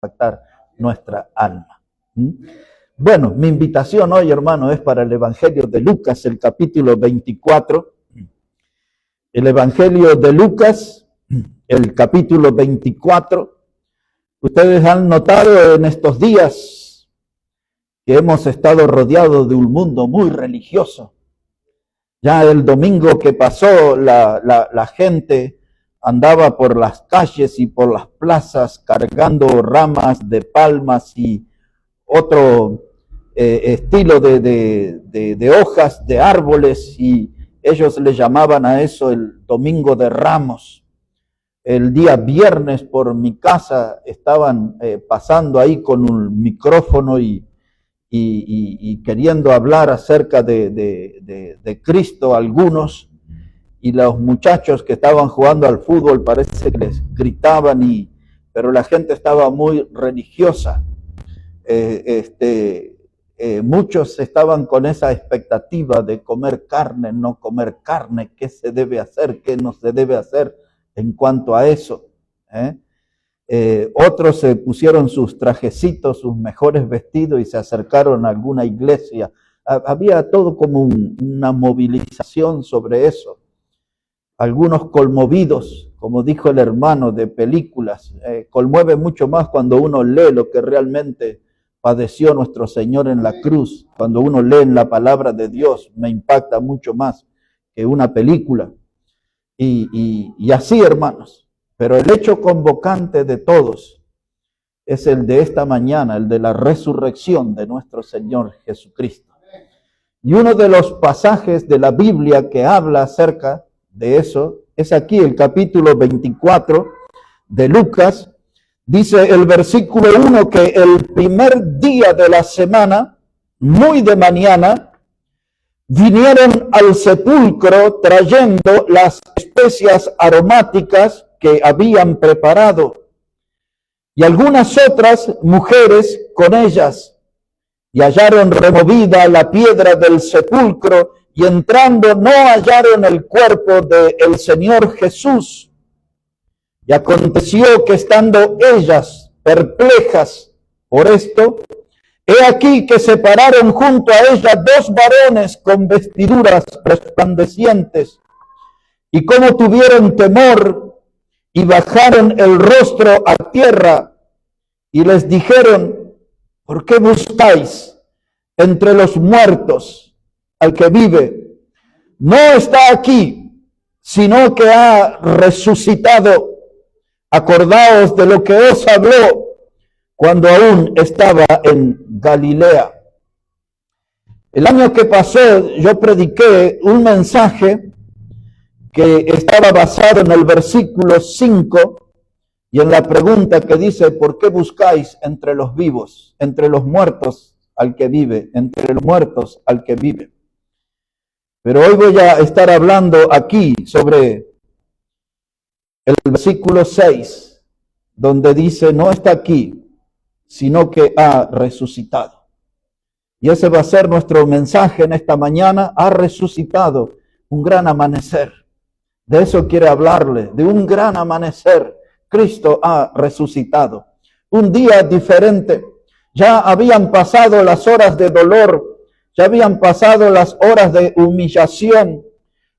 impactar nuestra alma. Bueno, mi invitación hoy, hermano, es para el Evangelio de Lucas, el capítulo 24. El Evangelio de Lucas, el capítulo 24. Ustedes han notado en estos días que hemos estado rodeados de un mundo muy religioso. Ya el domingo que pasó, la gente andaba por las calles y por las plazas cargando ramas de palmas y otro estilo de hojas de árboles, y ellos le llamaban a eso el Domingo de Ramos. El día viernes por mi casa estaban pasando ahí con un micrófono y queriendo hablar acerca de Cristo algunos, y los muchachos que estaban jugando al fútbol parece que les gritaban, pero la gente estaba muy religiosa. Muchos estaban con esa expectativa de comer carne, no comer carne, qué se debe hacer, qué no se debe hacer en cuanto a eso. Otros se pusieron sus trajecitos, sus mejores vestidos y se acercaron a alguna iglesia. Había todo como una movilización sobre eso. Algunos conmovidos, como dijo el hermano, de películas. Conmueve mucho más cuando uno lee lo que realmente padeció nuestro Señor en la cruz. Cuando uno lee en la palabra de Dios, me impacta mucho más que una película. Y así, hermanos. Pero el hecho convocante de todos es el de esta mañana, el de la resurrección de nuestro Señor Jesucristo. Y uno de los pasajes de la Biblia que habla acerca de eso es aquí, el capítulo 24 de Lucas. Dice el versículo 1 que el primer día de la semana, muy de mañana, vinieron al sepulcro trayendo las especias aromáticas que habían preparado, y algunas otras mujeres con ellas, y hallaron removida la piedra del sepulcro, y entrando no hallaron el cuerpo del Señor Jesús. Y aconteció que estando ellas perplejas por esto, he aquí que se pararon junto a ella dos varones con vestiduras resplandecientes, y como tuvieron temor, y bajaron el rostro a tierra, y les dijeron: ¿por qué buscáis entre los muertos al que vive? No está aquí, sino que ha resucitado. Acordaos de lo que os habló cuando aún estaba en Galilea. El año que pasó yo prediqué un mensaje que estaba basado en el versículo 5 y en la pregunta que dice: ¿por qué buscáis entre los vivos, entre los muertos al que vive, entre los muertos al que vive? Pero hoy voy a estar hablando aquí sobre el versículo 6, donde dice: no está aquí, sino que ha resucitado. Y ese va a ser nuestro mensaje en esta mañana. Ha resucitado, un gran amanecer. De eso quiere hablarle, de un gran amanecer. Cristo ha resucitado. Un día diferente. Ya habían pasado las horas de dolor, ya habían pasado las horas de humillación,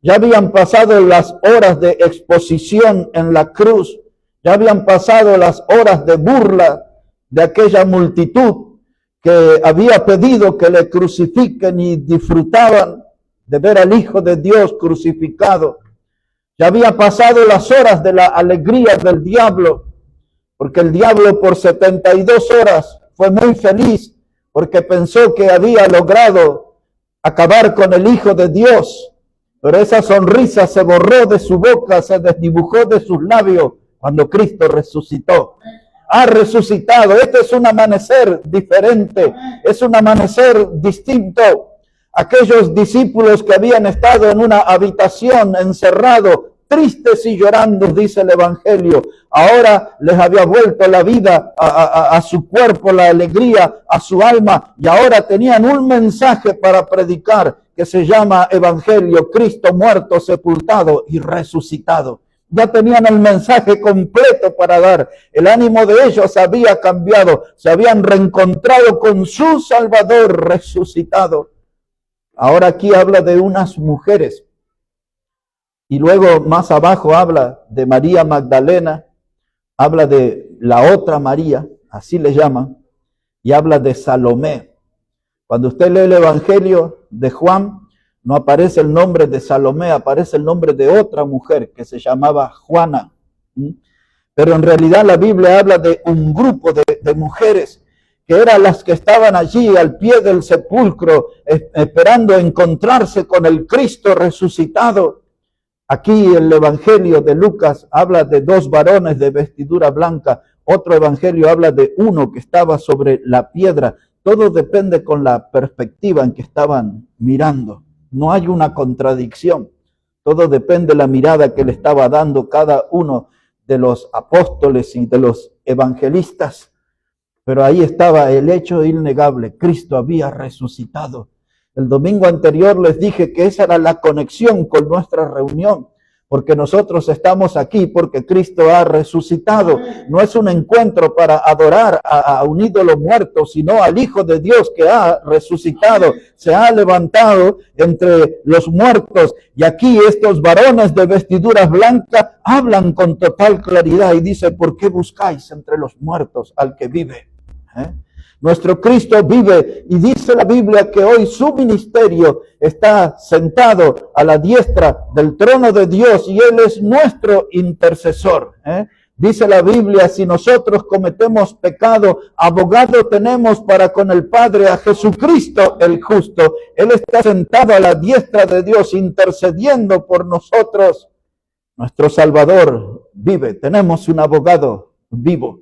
ya habían pasado las horas de exposición en la cruz, ya habían pasado las horas de burla de aquella multitud que había pedido que le crucifiquen y disfrutaban de ver al Hijo de Dios crucificado. Ya había pasado las horas de la alegría del diablo, porque el diablo por 72 horas fue muy feliz porque pensó que había logrado acabar con el Hijo de Dios. Pero esa sonrisa se borró de su boca, se desdibujó de sus labios cuando Cristo resucitó. Ha resucitado. Este es un amanecer diferente, es un amanecer distinto. Aquellos discípulos que habían estado en una habitación encerrados, tristes y llorando, dice el Evangelio, ahora les había vuelto la vida a su cuerpo, la alegría a su alma, y ahora tenían un mensaje para predicar que se llama Evangelio: Cristo muerto, sepultado y resucitado. Ya tenían el mensaje completo para dar. El ánimo de ellos había cambiado. Se habían reencontrado con su Salvador resucitado. Ahora aquí habla de unas mujeres. Y luego más abajo habla de María Magdalena. Habla de la otra María, así le llaman. Y habla de Salomé. Cuando usted lee el Evangelio de Juan, no aparece el nombre de Salomé, aparece el nombre de otra mujer que se llamaba Juana. Pero en realidad la Biblia habla de un grupo de mujeres que eran las que estaban allí al pie del sepulcro esperando encontrarse con el Cristo resucitado. Aquí el Evangelio de Lucas habla de 2 varones de vestidura blanca. Otro evangelio habla de uno que estaba sobre la piedra. Todo depende con la perspectiva en que estaban mirando. No hay una contradicción. Todo depende de la mirada que le estaba dando cada uno de los apóstoles y de los evangelistas. Pero ahí estaba el hecho innegable. Cristo había resucitado. El domingo anterior les dije que esa era la conexión con nuestra reunión. Porque nosotros estamos aquí porque Cristo ha resucitado. No es un encuentro para adorar a un ídolo muerto, sino al Hijo de Dios que ha resucitado, se ha levantado entre los muertos. Y aquí estos varones de vestiduras blancas hablan con total claridad y dice, ¿por qué buscáis entre los muertos al que vive? Nuestro Cristo vive y dice la Biblia que hoy su ministerio está sentado a la diestra del trono de Dios y Él es nuestro intercesor. Dice la Biblia, si nosotros cometemos pecado, abogado tenemos para con el Padre a Jesucristo el justo. Él está sentado a la diestra de Dios intercediendo por nosotros. Nuestro Salvador vive, tenemos un abogado vivo.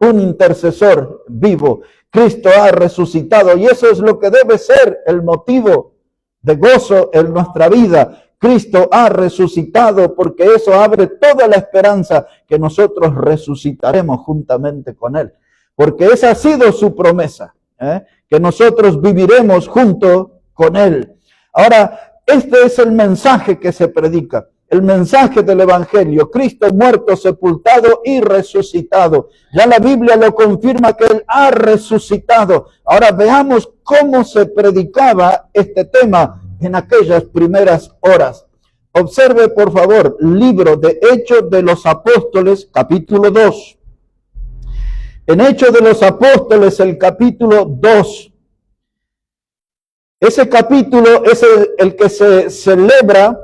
Un intercesor vivo. Cristo ha resucitado y eso es lo que debe ser el motivo de gozo en nuestra vida. Cristo ha resucitado porque eso abre toda la esperanza que nosotros resucitaremos juntamente con Él. Porque esa ha sido su promesa, que nosotros viviremos junto con Él. Ahora, este es el mensaje que se predica. El mensaje del Evangelio, Cristo muerto, sepultado y resucitado. Ya la Biblia lo confirma que Él ha resucitado. Ahora veamos cómo se predicaba este tema en aquellas primeras horas. Observe, por favor, libro de Hechos de los Apóstoles, capítulo 2. En Hechos de los Apóstoles, el capítulo 2. Ese capítulo es el que se celebra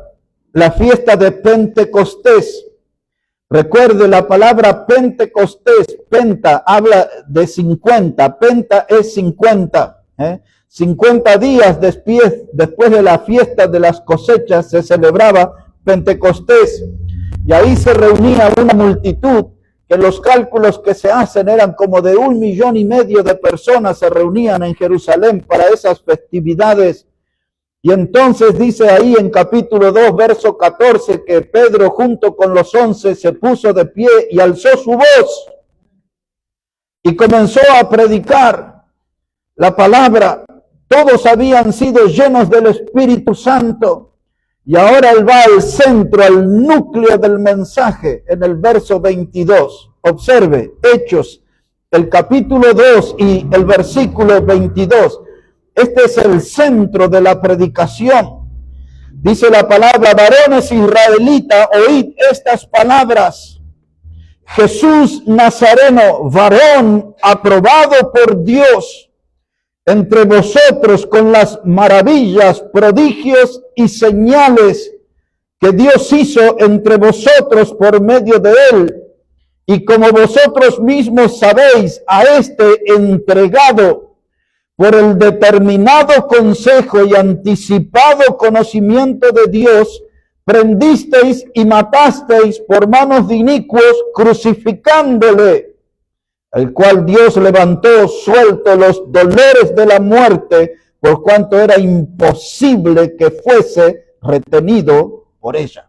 la fiesta de Pentecostés. Recuerde la palabra Pentecostés, penta, habla de 50, penta es 50. 50 días después de la fiesta de las cosechas se celebraba Pentecostés. Y ahí se reunía una multitud, que los cálculos que se hacen eran como de 1,5 millones de personas se reunían en Jerusalén para esas festividades. Y entonces dice ahí en capítulo 2, verso 14, que Pedro junto con los 11 se puso de pie y alzó su voz y comenzó a predicar la palabra. Todos habían sido llenos del Espíritu Santo. Y ahora él va al centro, al núcleo del mensaje en el verso 22. Observe, Hechos, el capítulo 2 y el versículo 22. Este es el centro de la predicación. Dice la palabra, varones israelitas, oíd estas palabras. Jesús Nazareno, varón aprobado por Dios, entre vosotros con las maravillas, prodigios y señales que Dios hizo entre vosotros por medio de él. Y como vosotros mismos sabéis, a este entregado por el determinado consejo y anticipado conocimiento de Dios, prendisteis y matasteis por manos de inicuos, crucificándole, el cual Dios levantó suelto los dolores de la muerte, por cuanto era imposible que fuese retenido por ella.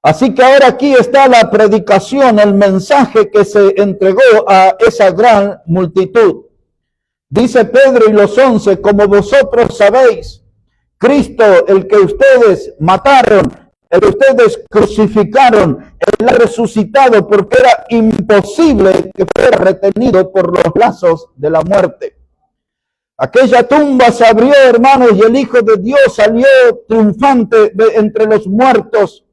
Así que ahora aquí está la predicación, el mensaje que se entregó a esa gran multitud. Dice Pedro y los 11, como vosotros sabéis, Cristo, el que ustedes mataron, el que ustedes crucificaron, él ha resucitado porque era imposible que fuera retenido por los lazos de la muerte. Aquella tumba se abrió, hermanos, y el Hijo de Dios salió triunfante de entre los muertos.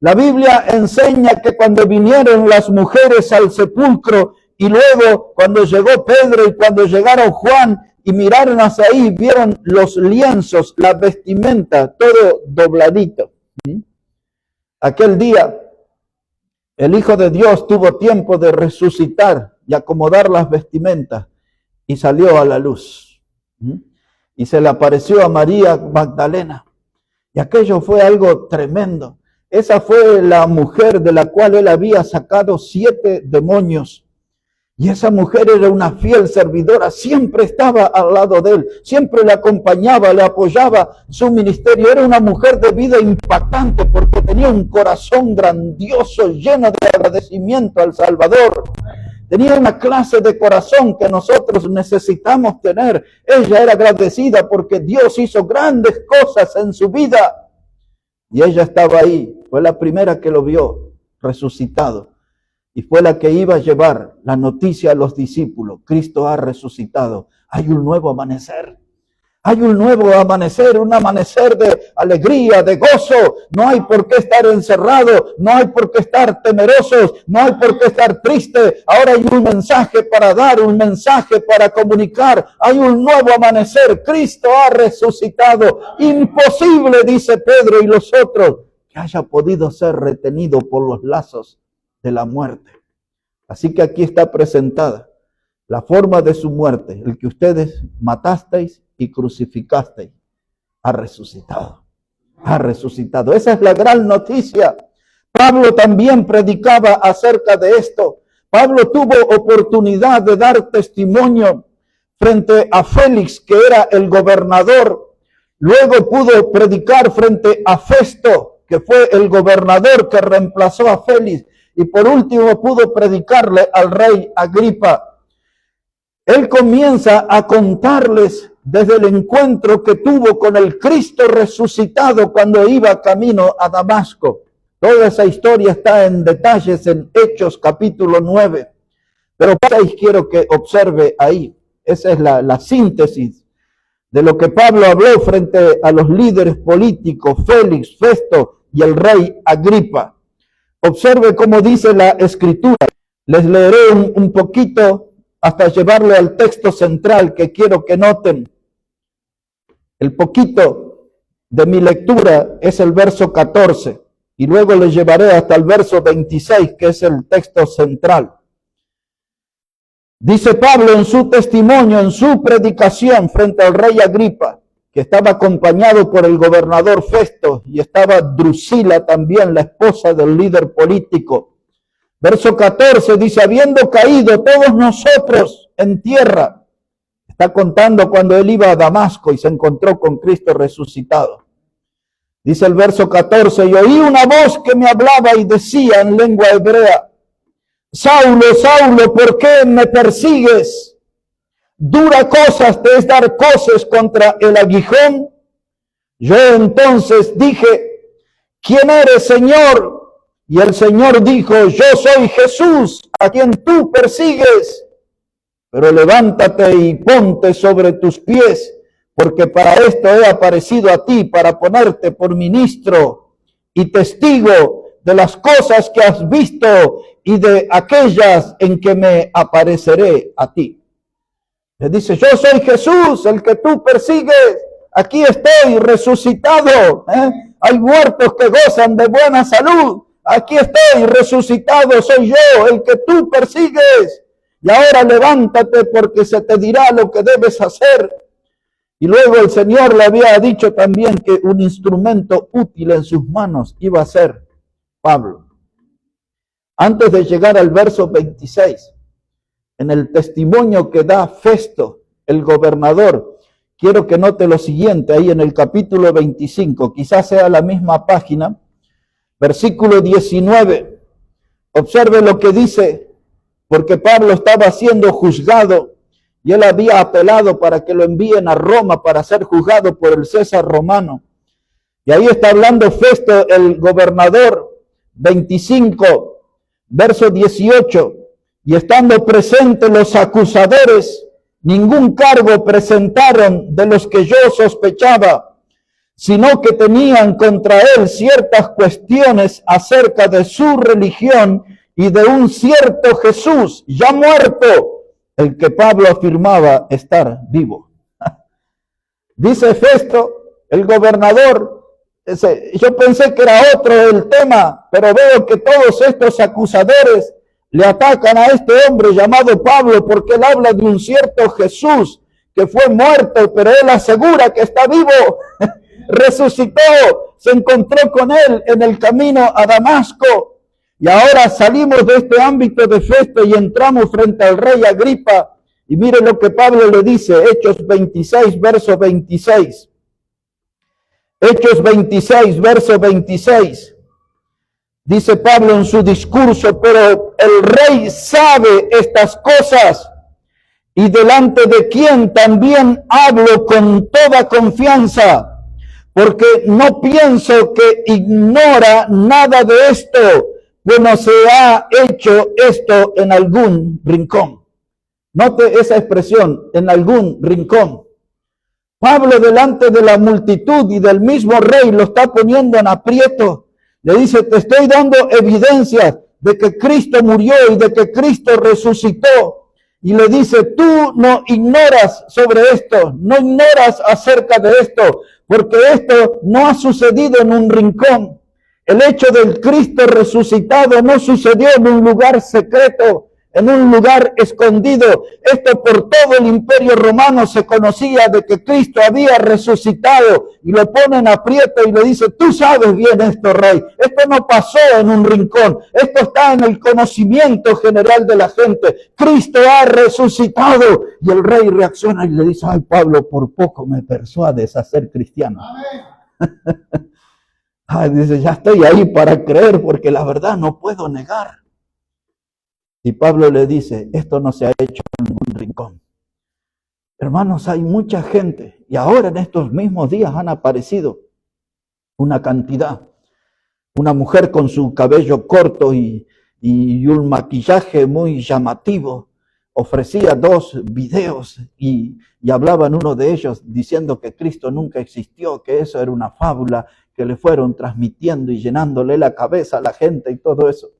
La Biblia enseña que cuando vinieron las mujeres al sepulcro y luego cuando llegó Pedro y cuando llegaron Juan y miraron hacia ahí, vieron los lienzos, la vestimenta, todo dobladito. Aquel día el Hijo de Dios tuvo tiempo de resucitar y acomodar las vestimentas y salió a la luz. Y se le apareció a María Magdalena. Y aquello fue algo tremendo. Esa fue la mujer de la cual él había sacado 7 demonios. Y esa mujer era una fiel servidora, siempre estaba al lado de él, siempre le acompañaba, le apoyaba su ministerio. Era una mujer de vida impactante porque tenía un corazón grandioso, lleno de agradecimiento al Salvador. Tenía una clase de corazón que nosotros necesitamos tener. Ella era agradecida porque Dios hizo grandes cosas en su vida. Y ella estaba ahí, fue la primera que lo vio resucitado. Y fue la que iba a llevar la noticia a los discípulos. Cristo ha resucitado. Hay un nuevo amanecer. Hay un nuevo amanecer, un amanecer de alegría, de gozo. No hay por qué estar encerrado, no hay por qué estar temerosos, no hay por qué estar triste. Ahora hay un mensaje para dar, un mensaje para comunicar. Hay un nuevo amanecer. Cristo ha resucitado. Imposible, dice Pedro y los otros, que haya podido ser retenido por los lazos de la muerte. Así que aquí está presentada la forma de su muerte. El que ustedes matasteis y crucificasteis ha resucitado. Ha resucitado. Esa es la gran noticia. Pablo también predicaba acerca de esto. Pablo tuvo oportunidad de dar testimonio frente a Félix, que era el gobernador. Luego pudo predicar frente a Festo, que fue el gobernador que reemplazó a Félix. Y por último pudo predicarle al rey Agripa. Él comienza a contarles desde el encuentro que tuvo con el Cristo resucitado cuando iba camino a Damasco. Toda esa historia está en detalles en Hechos capítulo 9. Pero quiero que observe ahí. Esa es la síntesis de lo que Pablo habló frente a los líderes políticos, Félix, Festo y el rey Agripa. Observe cómo dice la Escritura. Les leeré un poquito hasta llevarle al texto central que quiero que noten. El poquito de mi lectura es el verso 14 y luego les llevaré hasta el verso 26, que es el texto central. Dice Pablo en su testimonio, en su predicación frente al rey Agripa, que estaba acompañado por el gobernador Festo y estaba Drusila también, la esposa del líder político. Verso 14 dice, habiendo caído todos nosotros en tierra. Está contando cuando él iba a Damasco y se encontró con Cristo resucitado. Dice el verso 14, y oí una voz que me hablaba y decía en lengua hebrea, Saulo, Saulo, ¿por qué me persigues? Dura cosas te es dar coces contra el aguijón. Yo entonces dije, ¿quién eres, Señor? Y el Señor dijo, yo soy Jesús, a quien tú persigues. Pero levántate y ponte sobre tus pies, porque para esto he aparecido a ti, para ponerte por ministro y testigo de las cosas que has visto y de aquellas en que me apareceré a ti. Le dice, yo soy Jesús, el que tú persigues. Aquí estoy resucitado. Hay muertos que gozan de buena salud. Aquí estoy resucitado, soy yo, el que tú persigues. Y ahora levántate porque se te dirá lo que debes hacer. Y luego el Señor le había dicho también que un instrumento útil en sus manos iba a ser Pablo. Antes de llegar al verso 26, en el testimonio que da Festo, el gobernador, quiero que note lo siguiente ahí en el capítulo 25, quizás sea la misma página, versículo 19. Observe lo que dice, porque Pablo estaba siendo juzgado y él había apelado para que lo envíen a Roma para ser juzgado por el César romano. Y Y ahí está hablando Festo, el gobernador, 25, verso 18. Y estando presentes los acusadores, ningún cargo presentaron de los que yo sospechaba, sino que tenían contra él ciertas cuestiones acerca de su religión y de un cierto Jesús ya muerto, el que Pablo afirmaba estar vivo. Dice Festo, el gobernador, yo pensé que era otro el tema, pero veo que todos estos acusadores le atacan a este hombre llamado Pablo porque él habla de un cierto Jesús que fue muerto, pero él asegura que está vivo. Resucitó, se encontró con él en el camino a Damasco. Y ahora salimos de este ámbito de Festo y entramos frente al rey Agripa. Y mire lo que Pablo le dice, Hechos 26, verso 26. Hechos 26, verso 26. Dice Pablo en su discurso, pero el rey sabe estas cosas, y delante de quien también hablo con toda confianza, porque no pienso que ignora nada de esto, bueno, se ha hecho esto en algún rincón. Note esa expresión, en algún rincón. Pablo delante de la multitud y del mismo rey lo está poniendo en aprieto. Le dice, te estoy dando evidencias de que Cristo murió y de que Cristo resucitó. Y le dice, tú no ignoras sobre esto, no ignoras acerca de esto, porque esto no ha sucedido en un rincón. El hecho del Cristo resucitado no sucedió en un lugar secreto, en un lugar escondido. Esto por todo el imperio romano se conocía de que Cristo había resucitado, y lo pone en aprieto y le dice, tú sabes bien esto, rey, esto no pasó en un rincón, esto está en el conocimiento general de la gente, Cristo ha resucitado. Y el rey reacciona y le dice, ay Pablo, por poco me persuades a ser cristiano. Ay, dice, ya estoy ahí para creer porque la verdad no puedo negar. Y Pablo le dice, esto no se ha hecho en ningún rincón. Hermanos, hay mucha gente, y ahora en estos mismos días han aparecido una cantidad. Una mujer con su cabello corto y un maquillaje muy llamativo, ofrecía 2 videos y hablaba en uno de ellos diciendo que Cristo nunca existió, que eso era una fábula que le fueron transmitiendo y llenándole la cabeza a la gente y todo eso.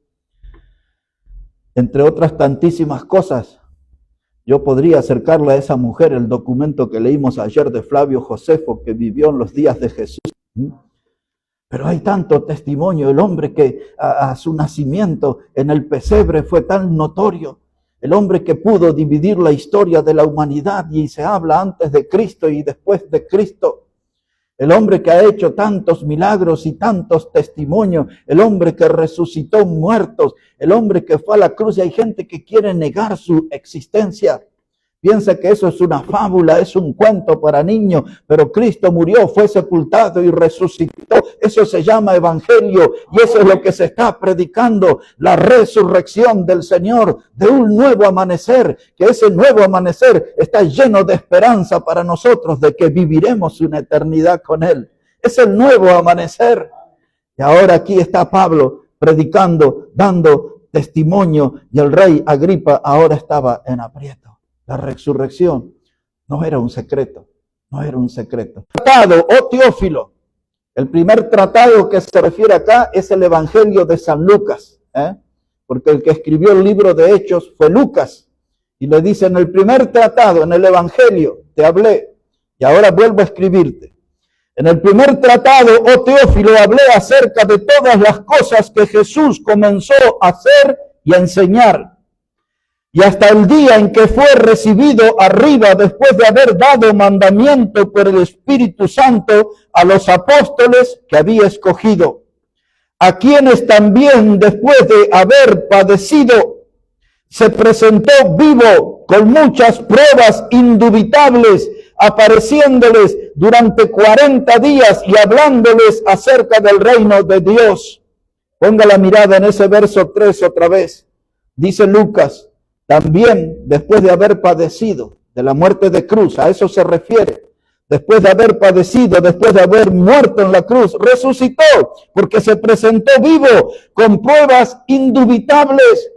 Entre otras tantísimas cosas, yo podría acercarle a esa mujer el documento que leímos ayer de Flavio Josefo, que vivió en los días de Jesús. Pero hay tanto testimonio, el hombre que a su nacimiento en el pesebre fue tan notorio, el hombre que pudo dividir la historia de la humanidad y se habla antes de Cristo y después de Cristo. El hombre que ha hecho tantos milagros y tantos testimonios, el hombre que resucitó muertos, el hombre que fue a la cruz, y hay gente que quiere negar su existencia. Piensa que eso es una fábula, es un cuento para niños, pero Cristo murió, fue sepultado y resucitó. Eso se llama evangelio y eso es lo que se está predicando, la resurrección del Señor, de un nuevo amanecer, que ese nuevo amanecer está lleno de esperanza para nosotros, de que viviremos una eternidad con Él. Es el nuevo amanecer. Y ahora aquí está Pablo predicando, dando testimonio, y el rey Agripa ahora estaba en aprieto. La resurrección no era un secreto, no era un secreto. Tratado, oh Teófilo, el primer tratado que se refiere acá es el Evangelio de San Lucas, porque el que escribió el libro de Hechos fue Lucas, y le dice, en el primer tratado, en el Evangelio, te hablé, y ahora vuelvo a escribirte. En el primer tratado, oh Teófilo, hablé acerca de todas las cosas que Jesús comenzó a hacer y a enseñar, y hasta el día en que fue recibido arriba después de haber dado mandamiento por el Espíritu Santo a los apóstoles que había escogido, a quienes también después de haber padecido se presentó vivo con muchas pruebas indubitables, apareciéndoles durante 40 días y hablándoles acerca del reino de Dios. Ponga la mirada en ese verso 3 otra vez. Dice Lucas, también después de haber padecido de la muerte de cruz, a eso se refiere, después de haber padecido, después de haber muerto en la cruz, resucitó, porque se presentó vivo con pruebas indubitables.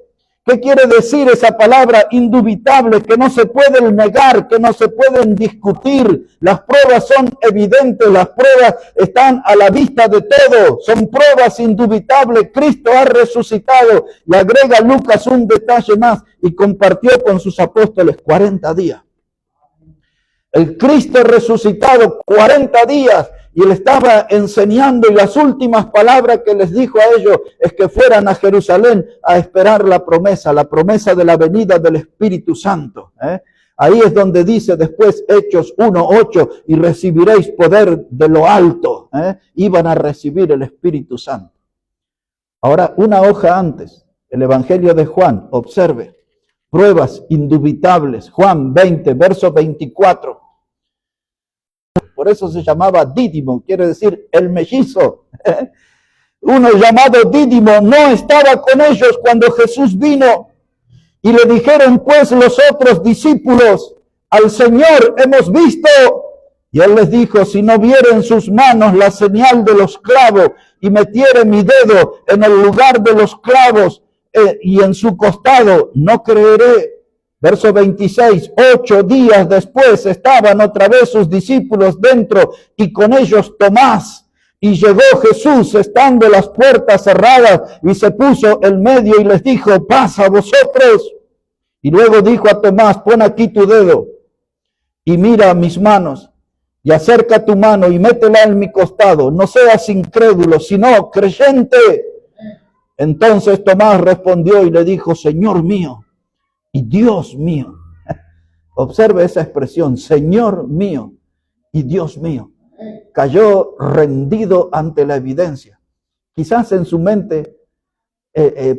¿Qué quiere decir esa palabra indubitable? Que no se pueden negar, que no se pueden discutir. Las pruebas son evidentes, las pruebas están a la vista de todos. Son pruebas indubitables. Cristo ha resucitado. Y agrega Lucas un detalle más y compartió con sus apóstoles 40 días. El Cristo resucitado 40 días. Y él estaba enseñando y las últimas palabras que les dijo a ellos es que fueran a Jerusalén a esperar la promesa de la venida del Espíritu Santo. Ahí es donde dice después Hechos 1:8, y recibiréis poder de lo alto. Iban a recibir el Espíritu Santo. Ahora, una hoja antes, el Evangelio de Juan, observe, pruebas indubitables. Juan 20, verso 24. Por eso se llamaba Dídimo, quiere decir el mellizo. Uno llamado Dídimo no estaba con ellos cuando Jesús vino. Y le dijeron pues los otros discípulos, al Señor hemos visto. Y él les dijo, si no viere en sus manos la señal de los clavos y metiere mi dedo en el lugar de los clavos y en su costado, no creeré. Verso 26, 8 días después estaban otra vez sus discípulos dentro y con ellos Tomás. Y llegó Jesús estando las puertas cerradas y se puso en medio y les dijo, paz a vosotros. Y luego dijo a Tomás, pon aquí tu dedo y mira mis manos y acerca tu mano y métela en mi costado. No seas incrédulo, sino creyente. Entonces Tomás respondió y le dijo, Señor mío y Dios mío. Observe esa expresión, Señor mío y Dios mío. Cayó rendido ante la evidencia. Quizás en su mente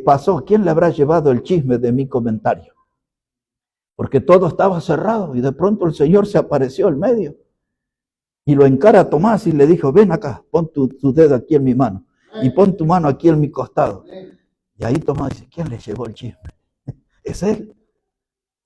pasó, ¿quién le habrá llevado el chisme de mi comentario? Porque todo estaba cerrado y de pronto el Señor se apareció en medio. Y lo encara a Tomás y le dijo, ven acá, pon tu dedo aquí en mi mano y pon tu mano aquí en mi costado. Y ahí Tomás dice, ¿quién le llevó el chisme? Es él.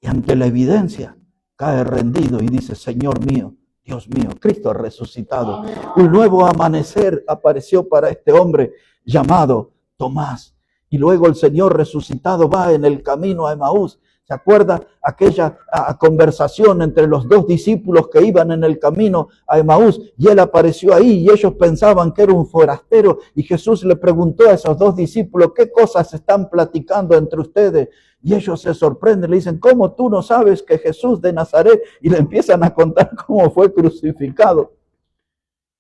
Y ante la evidencia cae rendido y dice, Señor mío, Dios mío, Cristo ha resucitado. Un nuevo amanecer apareció para este hombre llamado Tomás. Y luego el Señor resucitado va en el camino a Emaús. ¿Se acuerda aquella conversación entre los dos discípulos que iban en el camino a Emaús? Y él apareció ahí y ellos pensaban que era un forastero. Y Jesús le preguntó a esos dos discípulos, ¿qué cosas están platicando entre ustedes? Y ellos se sorprenden, le dicen, ¿cómo tú no sabes que Jesús de Nazaret? Y le empiezan a contar cómo fue crucificado.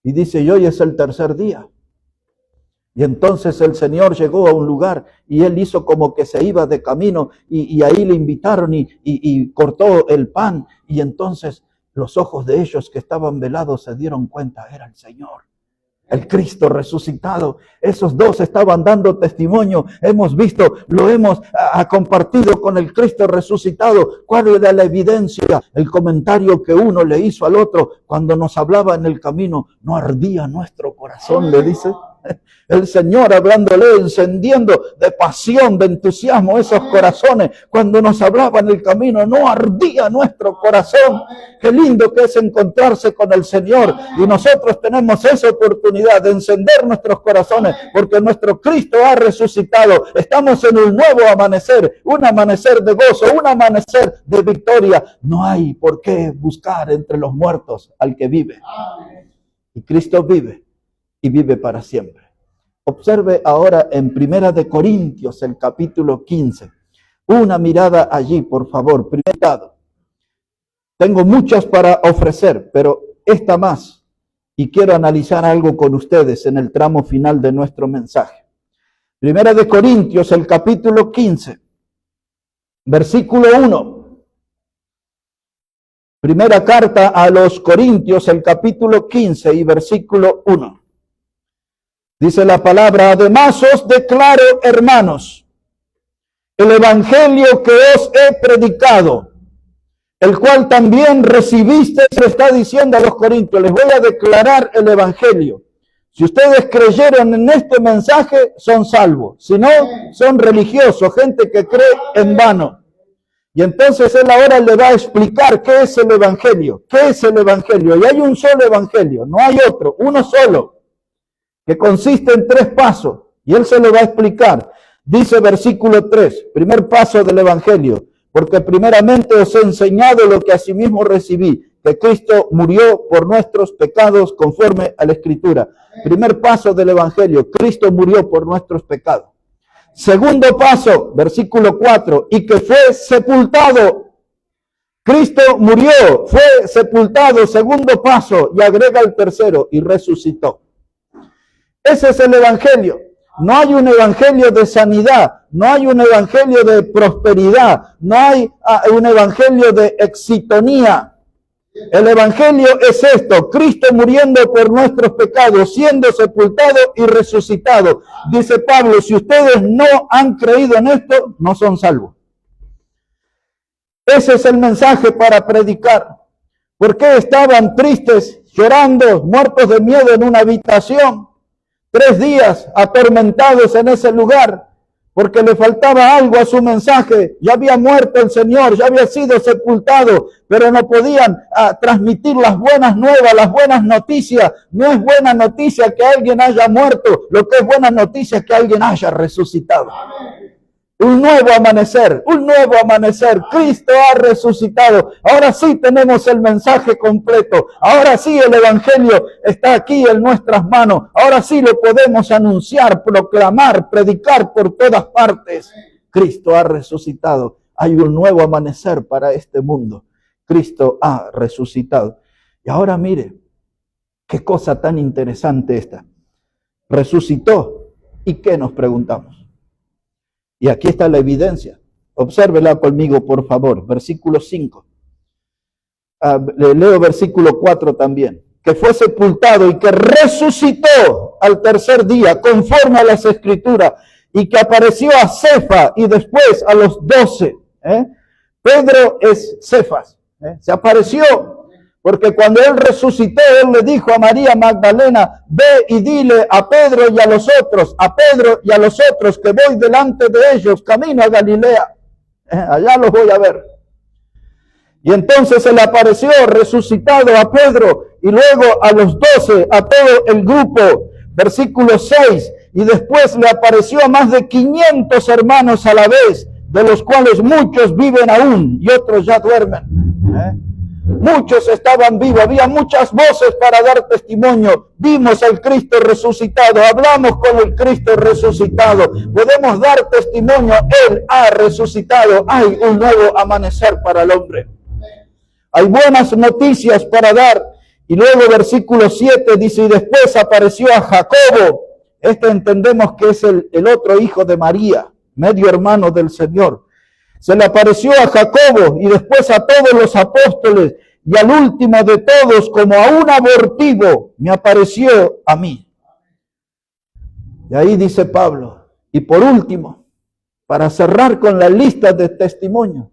Y dice, y hoy es el tercer día. Y entonces el Señor llegó a un lugar y él hizo como que se iba de camino y ahí le invitaron y cortó el pan. Y entonces los ojos de ellos que estaban velados se dieron cuenta, era el Señor. El Cristo resucitado. Esos dos estaban dando testimonio. Hemos visto, lo hemos compartido con el Cristo resucitado. ¿Cuál era la evidencia? El comentario que uno le hizo al otro cuando nos hablaba en el camino. No ardía nuestro corazón, le dice. El Señor hablándole, encendiendo de pasión, de entusiasmo esos corazones. Cuando nos hablaba en el camino, no ardía nuestro corazón. Qué lindo que es encontrarse con el Señor. Y nosotros tenemos esa oportunidad de encender nuestros corazones, porque nuestro Cristo ha resucitado. Estamos en un nuevo amanecer, un amanecer de gozo, un amanecer de victoria. No hay por qué buscar entre los muertos al que vive. Y Cristo vive y vive para siempre. Observe ahora en Primera de Corintios, el capítulo 15. Una mirada allí, por favor. Primer lado. Tengo muchas para ofrecer, pero esta más. Y quiero analizar algo con ustedes en el tramo final de nuestro mensaje. Primera de Corintios, el capítulo 15, versículo 1. Primera carta a los Corintios, el capítulo 15 y versículo 1. Dice la palabra, además os declaro, hermanos, el evangelio que os he predicado, el cual también recibiste, se está diciendo a los corintios, les voy a declarar el evangelio. Si ustedes creyeron en este mensaje, son salvos. Si no, son religiosos, gente que cree en vano. Y entonces él ahora le va a explicar qué es el Evangelio. ¿Qué es el Evangelio? Y hay un solo Evangelio, no hay otro, uno solo, que consiste en 3 pasos. Y él se lo va a explicar. Dice versículo 3, primer paso del Evangelio. Porque primeramente os he enseñado lo que asimismo recibí, que Cristo murió por nuestros pecados conforme a la Escritura. Primer paso del Evangelio, Cristo murió por nuestros pecados. Segundo paso, versículo 4, y que fue sepultado. Cristo murió, fue sepultado, segundo paso, y agrega el tercero, y resucitó. Ese es el Evangelio. No hay un evangelio de sanidad, no hay un evangelio de prosperidad, no hay un evangelio de exitonía. El evangelio es esto: Cristo muriendo por nuestros pecados, siendo sepultado y resucitado. Dice Pablo, si ustedes no han creído en esto, no son salvos. Ese es el mensaje para predicar. ¿Por qué estaban tristes, llorando, muertos de miedo en una habitación? 3 días atormentados en ese lugar, porque le faltaba algo a su mensaje. Ya había muerto el Señor, ya había sido sepultado, pero no podían transmitir las buenas nuevas, las buenas noticias. No es buena noticia que alguien haya muerto, lo que es buena noticia es que alguien haya resucitado. Un nuevo amanecer, Cristo ha resucitado. Ahora sí tenemos el mensaje completo. Ahora sí el Evangelio está aquí en nuestras manos. Ahora sí lo podemos anunciar, proclamar, predicar por todas partes. Cristo ha resucitado. Hay un nuevo amanecer para este mundo. Cristo ha resucitado. Y ahora mire, qué cosa tan interesante esta. Resucitó. ¿Y qué nos preguntamos? Y aquí está la evidencia. Obsérvela conmigo, por favor. Versículo 5. Le leo versículo 4 también. Que fue sepultado y que resucitó al tercer día, conforme a las Escrituras, y que apareció a Cefas y después a los 12. Pedro es Cefas. Se apareció. Porque cuando él resucitó, él le dijo a María Magdalena, ve y dile a Pedro y a los otros, que voy delante de ellos, camino a Galilea. Allá los voy a ver. Y entonces se le apareció resucitado a Pedro y luego a los 12, a todo el grupo. Versículo 6, y después le apareció a más de 500 hermanos a la vez, de los cuales muchos viven aún y otros ya duermen. Muchos estaban vivos, había muchas voces para dar testimonio. Vimos al Cristo resucitado, hablamos con el Cristo resucitado, podemos dar testimonio, Él ha resucitado. Hay un nuevo amanecer para el hombre. Hay buenas noticias para dar. Y luego versículo 7 dice, y después apareció a Jacobo. Este entendemos que es el otro hijo de María, medio hermano del Señor. Se le apareció a Jacobo y después a todos los apóstoles, y al último de todos, como a un abortivo, me apareció a mí. Y ahí dice Pablo, y por último, para cerrar con la lista de testimonios,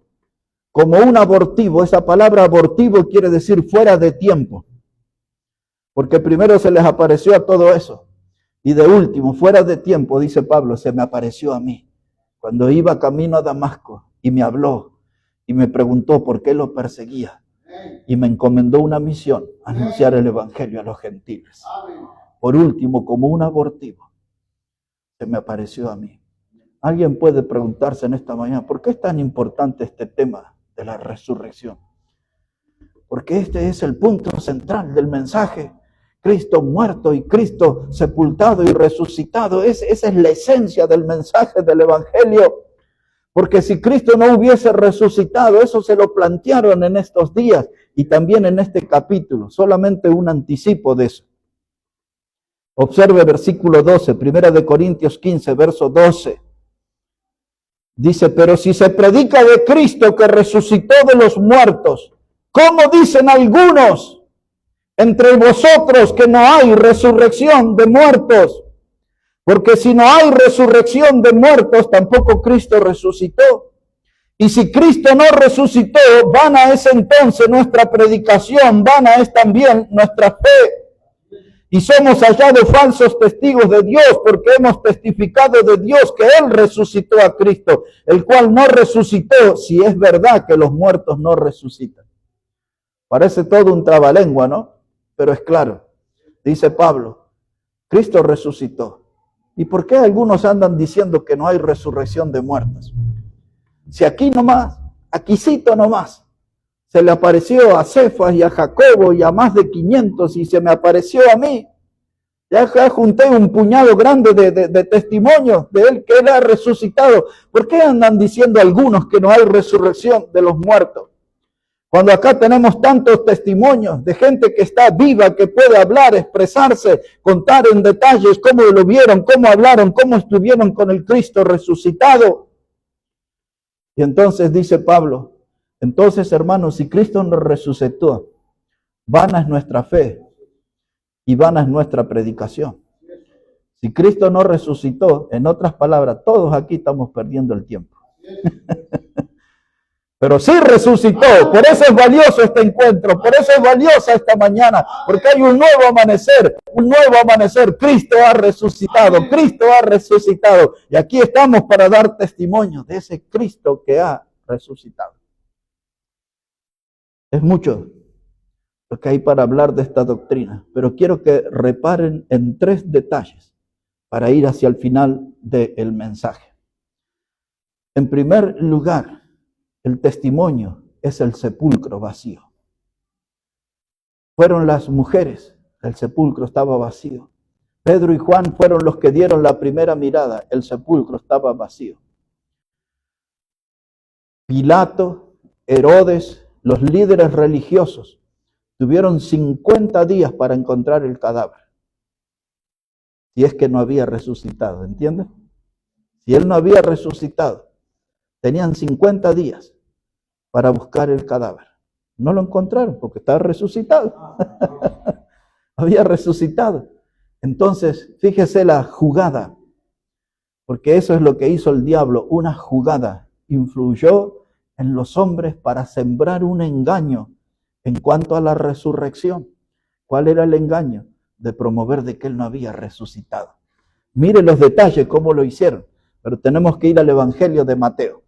como un abortivo. Esa palabra abortivo quiere decir fuera de tiempo, porque primero se les apareció a todo eso, y de último, fuera de tiempo, dice Pablo, se me apareció a mí, cuando iba camino a Damasco. Y me habló y me preguntó por qué lo perseguía. Y me encomendó una misión, anunciar el Evangelio a los gentiles. Por último, como un abortivo, se me apareció a mí. Alguien puede preguntarse en esta mañana, ¿por qué es tan importante este tema de la resurrección? Porque este es el punto central del mensaje. Cristo muerto y Cristo sepultado y resucitado. Esa es la esencia del mensaje del Evangelio. Porque si Cristo no hubiese resucitado, eso se lo plantearon en estos días y también en este capítulo, solamente un anticipo de eso. Observe versículo 12, 1 Corintios 15, verso 12. Dice, pero si se predica de Cristo que resucitó de los muertos, ¿cómo dicen algunos entre vosotros que no hay resurrección de muertos? Porque si no hay resurrección de muertos, tampoco Cristo resucitó. Y si Cristo no resucitó, vana es entonces nuestra predicación, vana es también nuestra fe. Y somos hallados falsos testigos de Dios porque hemos testificado de Dios que Él resucitó a Cristo, el cual no resucitó, si es verdad que los muertos no resucitan. Parece todo un trabalengua, ¿no? Pero es claro. Dice Pablo, Cristo resucitó. ¿Y por qué algunos andan diciendo que no hay resurrección de muertos? Si aquí nomás, aquícito nomás, se le apareció a Cefas y a Jacobo y a más de 500 y se me apareció a mí. Ya junté un puñado grande de testimonios de él, que él ha resucitado. ¿Por qué andan diciendo algunos que no hay resurrección de los muertos? Cuando acá tenemos tantos testimonios de gente que está viva, que puede hablar, expresarse, contar en detalles cómo lo vieron, cómo hablaron, cómo estuvieron con el Cristo resucitado. Y entonces dice Pablo, entonces hermanos, si Cristo nos resucitó, vana es nuestra fe y vana es nuestra predicación. Si Cristo no resucitó, en otras palabras, todos aquí estamos perdiendo el tiempo. Pero sí resucitó, por eso es valioso este encuentro, por eso es valiosa esta mañana, porque hay un nuevo amanecer, Cristo ha resucitado, y aquí estamos para dar testimonio de ese Cristo que ha resucitado. Es mucho lo que hay para hablar de esta doctrina, pero quiero que reparen en 3 detalles para ir hacia el final del mensaje. En primer lugar, el testimonio es el sepulcro vacío. Fueron las mujeres, el sepulcro estaba vacío. Pedro y Juan fueron los que dieron la primera mirada, el sepulcro estaba vacío. Pilato, Herodes, los líderes religiosos tuvieron 50 días para encontrar el cadáver. Si es que no había resucitado, ¿entienden? Si él no había resucitado, tenían 50 días para buscar el cadáver. No lo encontraron porque estaba resucitado. Había resucitado. Entonces, fíjese la jugada, porque eso es lo que hizo el diablo, una jugada. Influyó en los hombres para sembrar un engaño en cuanto a la resurrección. ¿Cuál era el engaño? De promover de que él no había resucitado. Mire los detalles, cómo lo hicieron. Pero tenemos que ir al Evangelio de Mateo.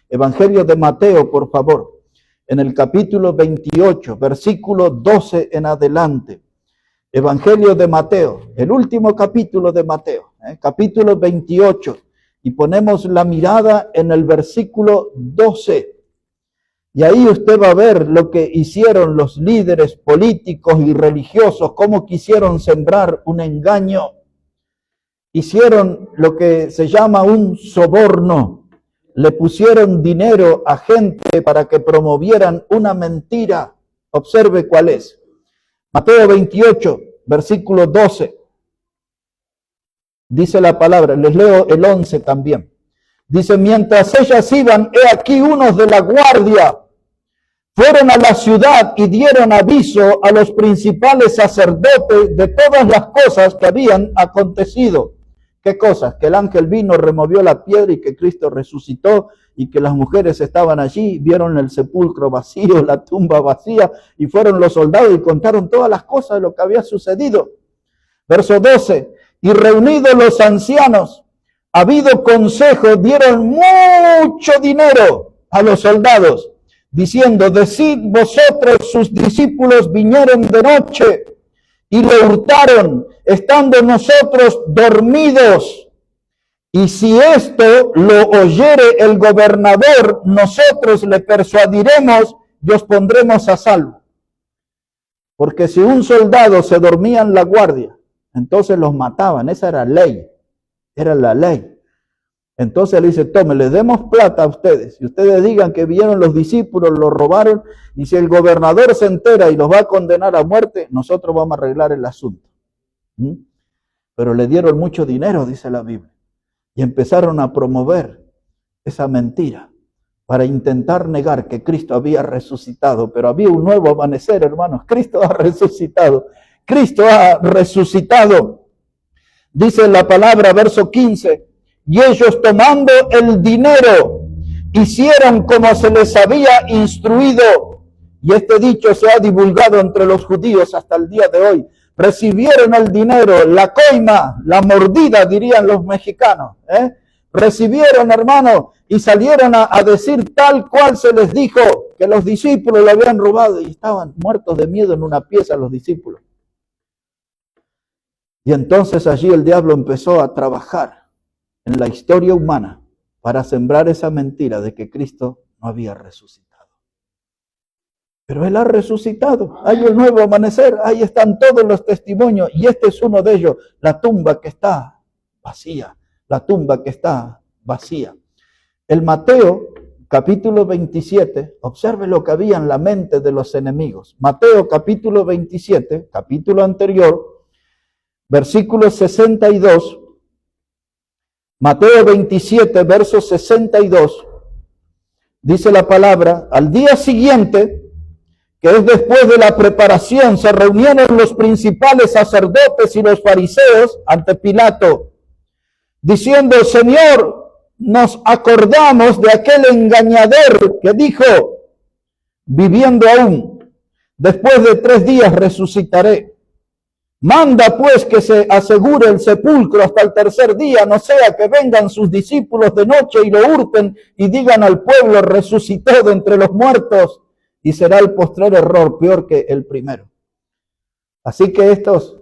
Evangelio de Mateo, por favor. En el capítulo 28, versículo 12 en adelante. Evangelio de Mateo, el último capítulo de Mateo, capítulo 28. Y ponemos la mirada en el versículo 12. Y ahí usted va a ver lo que hicieron los líderes políticos y religiosos, cómo quisieron sembrar un engaño. Hicieron lo que se llama un soborno. Le pusieron dinero a gente para que promovieran una mentira. Observe cuál es. Mateo 28, versículo 12. Dice la palabra, les leo el 11 también. Dice, mientras ellas iban, he aquí unos de la guardia fueron a la ciudad y dieron aviso a los principales sacerdotes de todas las cosas que habían acontecido. ¿Qué cosas? Que el ángel vino, removió la piedra y que Cristo resucitó y que las mujeres estaban allí, vieron el sepulcro vacío, la tumba vacía, y fueron los soldados y contaron todas las cosas de lo que había sucedido. Verso 12, y reunidos los ancianos, habido consejo, dieron mucho dinero a los soldados, diciendo, decid vosotros, sus discípulos vinieron de noche y lo hurtaron, estando nosotros dormidos. Y si esto lo oyere el gobernador, nosotros le persuadiremos y os pondremos a salvo. Porque si un soldado se dormía en la guardia, entonces los mataban. Esa era ley, era la ley. Entonces le dice, tome, les demos plata a ustedes. Y ustedes digan que vieron los discípulos, los robaron. Y si el gobernador se entera y los va a condenar a muerte, nosotros vamos a arreglar el asunto. Pero le dieron mucho dinero, dice la Biblia. Y empezaron a promover esa mentira para intentar negar que Cristo había resucitado. Pero había un nuevo amanecer, hermanos. Cristo ha resucitado. Cristo ha resucitado. Dice la palabra, verso 15. Y ellos tomando el dinero, hicieron como se les había instruido. Y este dicho se ha divulgado entre los judíos hasta el día de hoy. recibieron el dinero, la coima, la mordida, dirían los mexicanos, recibieron, hermano, y salieron a decir tal cual se les dijo, que los discípulos lo habían robado, y estaban muertos de miedo en una pieza los discípulos. Y entonces allí el diablo empezó a trabajar en la historia humana para sembrar esa mentira de que Cristo no había resucitado. Pero Él ha resucitado, hay un nuevo amanecer, ahí están todos los testimonios, y este es uno de ellos, la tumba que está vacía, la tumba que está vacía. El Mateo, capítulo 27, observe lo que había en la mente de los enemigos. Mateo, capítulo 27, capítulo anterior, versículo 62, Mateo 27, verso 62, dice la palabra, al día siguiente, que es después de la preparación, se reunieron los principales sacerdotes y los fariseos ante Pilato, diciendo, Señor, nos acordamos de aquel engañador que dijo, viviendo aún, después de 3 días resucitaré. Manda pues que se asegure el sepulcro hasta el 3er día, no sea que vengan sus discípulos de noche y lo hurten y digan al pueblo, resucitó de entre los muertos, y será el postrer error peor que el primero. Así que estos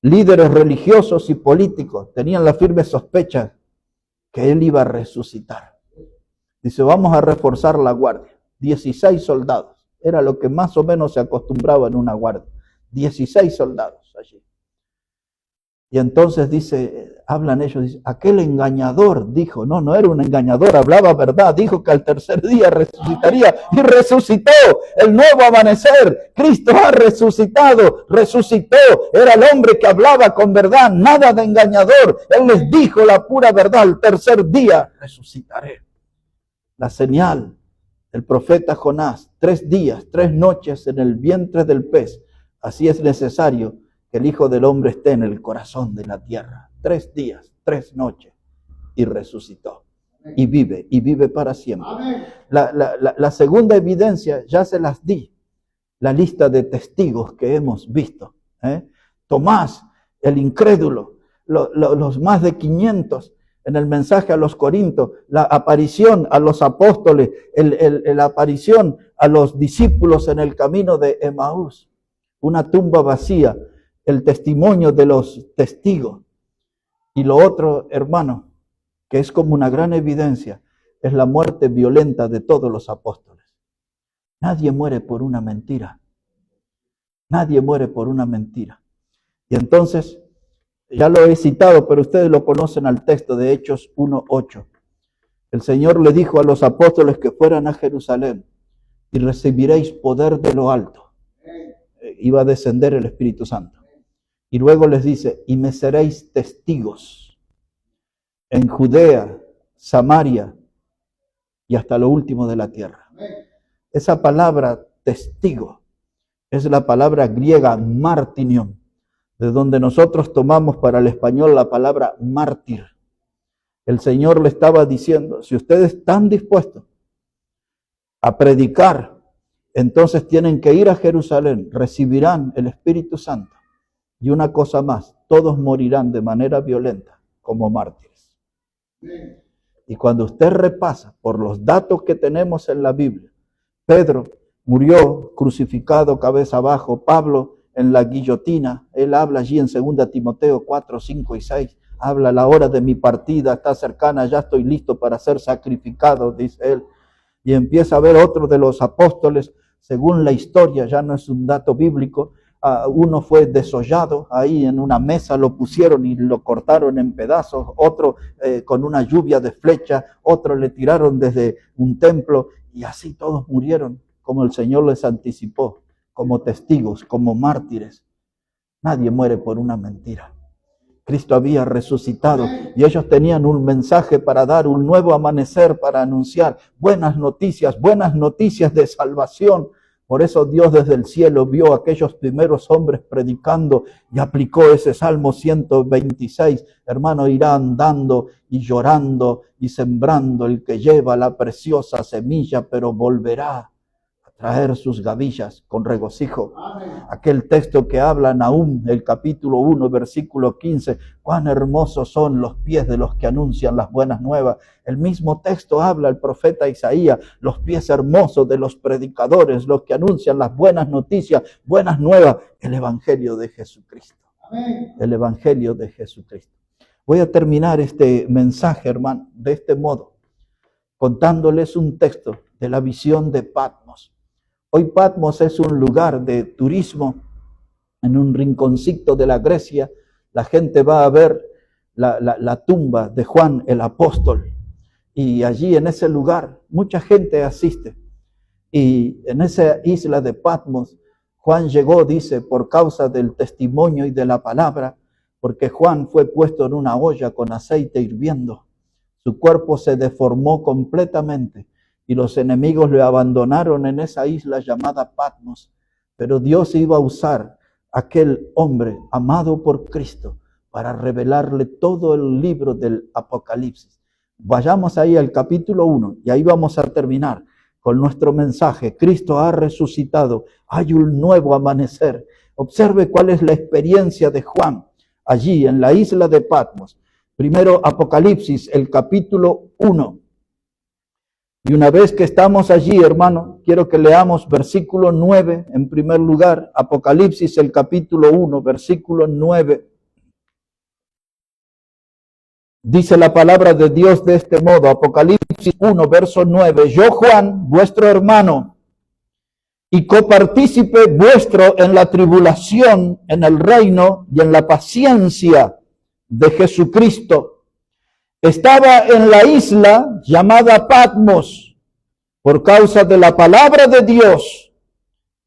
líderes religiosos y políticos tenían la firme sospecha que Él iba a resucitar. Dice, vamos a reforzar la guardia. 16 soldados. Era lo que más o menos se acostumbraba en una guardia. 16 soldados allí. Y entonces dice, hablan ellos, dice, aquel engañador dijo, no era un engañador, hablaba verdad, dijo que al 3er día resucitaría y resucitó, el nuevo amanecer, Cristo ha resucitado, resucitó, era el hombre que hablaba con verdad, nada de engañador, Él les dijo la pura verdad, al 3er día resucitaré. La señal del profeta Jonás, 3 días, 3 noches en el vientre del pez, así es necesario que el Hijo del Hombre esté en el corazón de la tierra. 3 días, 3 noches, y resucitó. Y vive para siempre. La segunda evidencia, ya se las di, la lista de testigos que hemos visto. Tomás, el incrédulo, los más de 500 en el mensaje a los Corintios, la aparición a los apóstoles, la aparición a los discípulos en el camino de Emaús, una tumba vacía, el testimonio de los testigos. Y lo otro, hermano, que es como una gran evidencia, es la muerte violenta de todos los apóstoles. Nadie muere por una mentira. Nadie muere por una mentira. Y entonces, ya lo he citado, pero ustedes lo conocen al texto de Hechos 1:8. El Señor le dijo a los apóstoles que fueran a Jerusalén y recibiréis poder de lo alto. Iba a descender el Espíritu Santo. Y luego les dice, y me seréis testigos en Judea, Samaria y hasta lo último de la tierra. Esa palabra testigo es la palabra griega martinion, de donde nosotros tomamos para el español la palabra mártir. El Señor le estaba diciendo, si ustedes están dispuestos a predicar, entonces tienen que ir a Jerusalén, recibirán el Espíritu Santo. Y una cosa más, todos morirán de manera violenta como mártires. Y cuando usted repasa por los datos que tenemos en la Biblia, Pedro murió crucificado cabeza abajo, Pablo en la guillotina, él habla allí en 2 Timoteo 4, 5 y 6, habla, la hora de mi partida está cercana, ya estoy listo para ser sacrificado, dice él. Y empieza a ver otro de los apóstoles, según la historia, ya no es un dato bíblico, uno fue desollado, ahí en una mesa lo pusieron y lo cortaron en pedazos, otro con una lluvia de flechas, otro le tiraron desde un templo, y así todos murieron, como el Señor les anticipó, como testigos, como mártires. Nadie muere por una mentira. Cristo había resucitado y ellos tenían un mensaje para dar, un nuevo amanecer para anunciar buenas noticias de salvación. Por eso Dios desde el cielo vio a aquellos primeros hombres predicando y aplicó ese Salmo 126. Hermano, irá andando y llorando y sembrando el que lleva la preciosa semilla, pero volverá a traer sus gavillas con regocijo. Aquel texto que habla Nahum, el capítulo 1, versículo 15, cuán hermosos son los pies de los que anuncian las buenas nuevas. El mismo texto habla el profeta Isaías, los pies hermosos de los predicadores, los que anuncian las buenas noticias, buenas nuevas, el evangelio de Jesucristo. El evangelio de Jesucristo. Voy a terminar este mensaje, hermano, de este modo, contándoles un texto de la visión de Patmos. Hoy Patmos es un lugar de turismo, en un rinconcito de la Grecia. La gente va a ver la tumba de Juan el apóstol. Y allí en ese lugar mucha gente asiste. Y en esa isla de Patmos, Juan llegó, dice, por causa del testimonio y de la palabra, porque Juan fue puesto en una olla con aceite hirviendo. Su cuerpo se deformó completamente y los enemigos le abandonaron en esa isla llamada Patmos. Pero Dios iba a usar a aquel hombre amado por Cristo para revelarle todo el libro del Apocalipsis. Vayamos ahí al capítulo 1 y ahí vamos a terminar con nuestro mensaje. Cristo ha resucitado, hay un nuevo amanecer. Observe cuál es la experiencia de Juan allí en la isla de Patmos. Primero Apocalipsis, el capítulo 1. Y una vez que estamos allí, hermano, quiero que leamos versículo 9 en primer lugar. Apocalipsis, el capítulo 1, versículo 9. Dice la palabra de Dios de este modo, Apocalipsis 1, verso 9. Yo, Juan, vuestro hermano, y copartícipe vuestro en la tribulación, en el reino y en la paciencia de Jesucristo, estaba en la isla llamada Patmos por causa de la palabra de Dios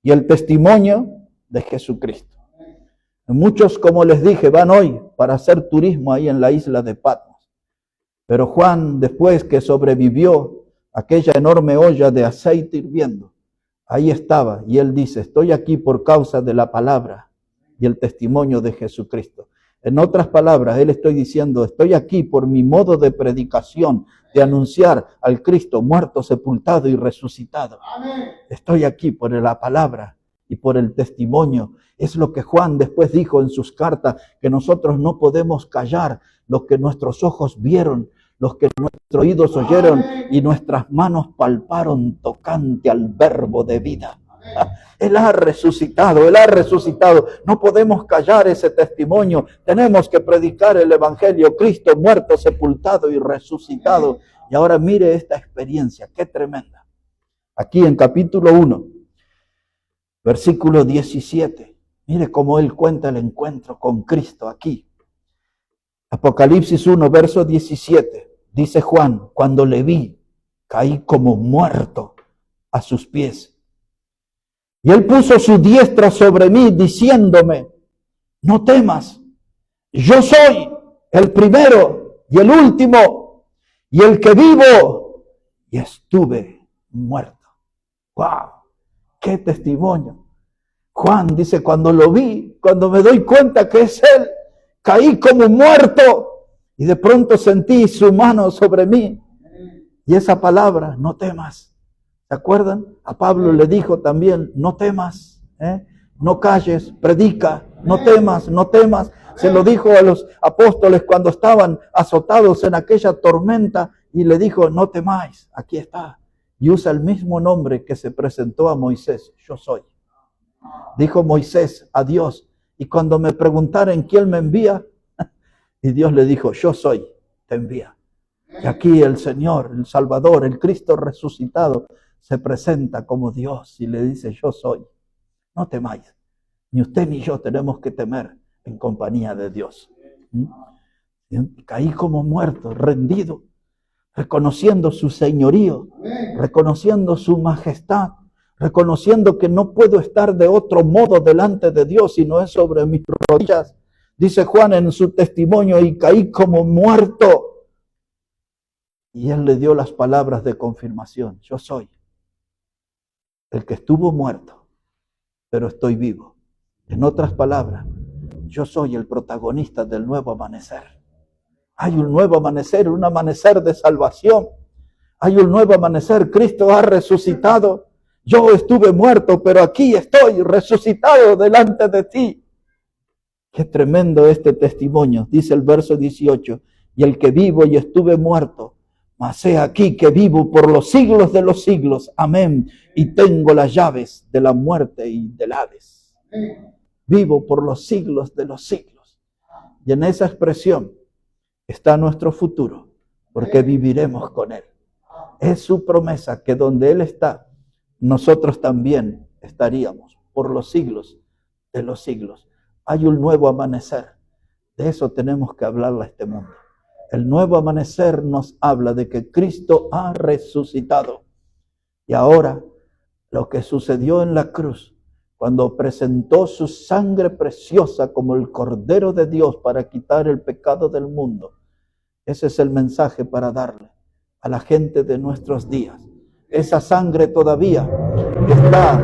y el testimonio de Jesucristo. Muchos, como les dije, van hoy para hacer turismo ahí en la isla de Patmos. Pero Juan, después que sobrevivió aquella enorme olla de aceite hirviendo, ahí estaba y él dice, estoy aquí por causa de la palabra y el testimonio de Jesucristo. En otras palabras, él estoy diciendo, estoy aquí por mi modo de predicación, de anunciar al Cristo muerto, sepultado y resucitado. Amén. Estoy aquí por la palabra y por el testimonio. Es lo que Juan después dijo en sus cartas, que nosotros no podemos callar lo que nuestros ojos vieron, los que nuestros oídos oyeron y nuestras manos palparon tocante al verbo de vida. Él ha resucitado, Él ha resucitado. No podemos callar ese testimonio. Tenemos que predicar el evangelio. Cristo muerto, sepultado y resucitado. Y ahora mire esta experiencia, qué tremenda. Aquí en capítulo 1, versículo 17. Mire cómo Él cuenta el encuentro con Cristo aquí. Apocalipsis 1, verso 17. Dice Juan, cuando le vi, caí como muerto a sus pies. Y él puso su diestra sobre mí, diciéndome, no temas, yo soy el primero y el último, y el que vivo, y estuve muerto. ¡Wow! ¡Qué testimonio! Juan dice, cuando lo vi, cuando me doy cuenta que es él, caí como muerto, y de pronto sentí su mano sobre mí, y esa palabra, no temas. ¿Se acuerdan? A Pablo le dijo también, no temas, no calles, predica, no temas, no temas. Se lo dijo a los apóstoles cuando estaban azotados en aquella tormenta y le dijo, no temáis, aquí está. Y usa el mismo nombre que se presentó a Moisés, yo soy. Dijo Moisés a Dios, y cuando me preguntaron quién me envía, y Dios le dijo, yo soy, te envía. Y aquí el Señor, el Salvador, el Cristo resucitado, se presenta como Dios y le dice, yo soy. No temáis. Ni usted ni yo tenemos que temer en compañía de Dios. Caí como muerto, rendido, reconociendo su señorío, reconociendo su majestad, reconociendo que no puedo estar de otro modo delante de Dios si no es sobre mis rodillas. Dice Juan en su testimonio, y caí como muerto. Y él le dio las palabras de confirmación, yo soy el que estuvo muerto, pero estoy vivo. En otras palabras, yo soy el protagonista del nuevo amanecer. Hay un nuevo amanecer, un amanecer de salvación. Hay un nuevo amanecer, Cristo ha resucitado. Yo estuve muerto, pero aquí estoy resucitado delante de ti. Qué tremendo este testimonio. Dice el verso 18, y el que vivo y estuve muerto, mas he aquí que vivo por los siglos de los siglos. Amén. Y tengo las llaves de la muerte y del Hades. Vivo por los siglos de los siglos. Y en esa expresión está nuestro futuro, porque viviremos con Él. Es su promesa que donde Él está, nosotros también estaríamos por los siglos de los siglos. Hay un nuevo amanecer. De eso tenemos que hablarle a este mundo. El nuevo amanecer nos habla de que Cristo ha resucitado. Y ahora, lo que sucedió en la cruz, cuando presentó su sangre preciosa como el Cordero de Dios para quitar el pecado del mundo, ese es el mensaje para darle a la gente de nuestros días. Esa sangre todavía está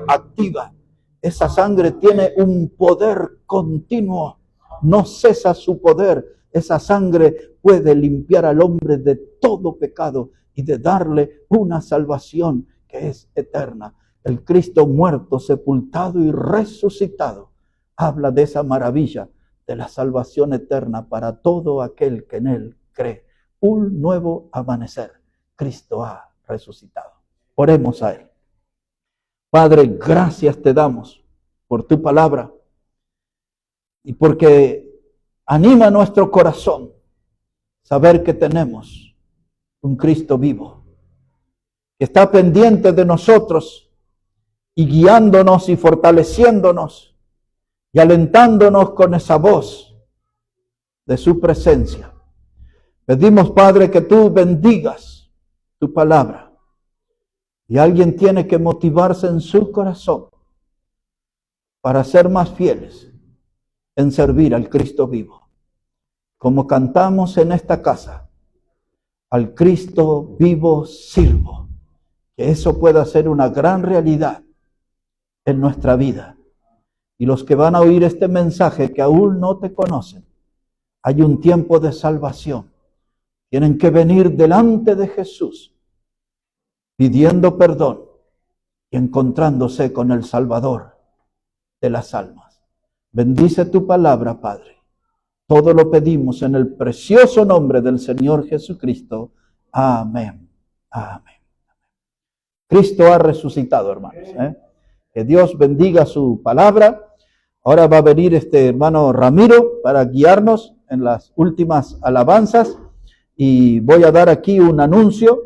activa. Esa sangre tiene un poder continuo. No cesa su poder. Esa sangre puede limpiar al hombre de todo pecado y de darle una salvación que es eterna. El Cristo muerto, sepultado y resucitado habla de esa maravilla de la salvación eterna para todo aquel que en Él cree. Un nuevo amanecer. Cristo ha resucitado. Oremos a Él. Padre, gracias te damos por tu palabra y porque anima nuestro corazón saber que tenemos un Cristo vivo, que está pendiente de nosotros y guiándonos y fortaleciéndonos y alentándonos con esa voz de su presencia. Pedimos, Padre, que tú bendigas tu palabra. Y alguien tiene que motivarse en su corazón para ser más fieles en servir al Cristo vivo. Como cantamos en esta casa, al Cristo vivo sirvo. Que eso pueda ser una gran realidad en nuestra vida. Y los que van a oír este mensaje que aún no te conocen, hay un tiempo de salvación. Tienen que venir delante de Jesús pidiendo perdón y encontrándose con el Salvador de las almas. Bendice tu palabra, Padre. Todo lo pedimos en el precioso nombre del Señor Jesucristo. Amén. Amén. Cristo ha resucitado, hermanos. Que Dios bendiga su palabra. Ahora va a venir este hermano Ramiro para guiarnos en las últimas alabanzas. Y voy a dar aquí un anuncio.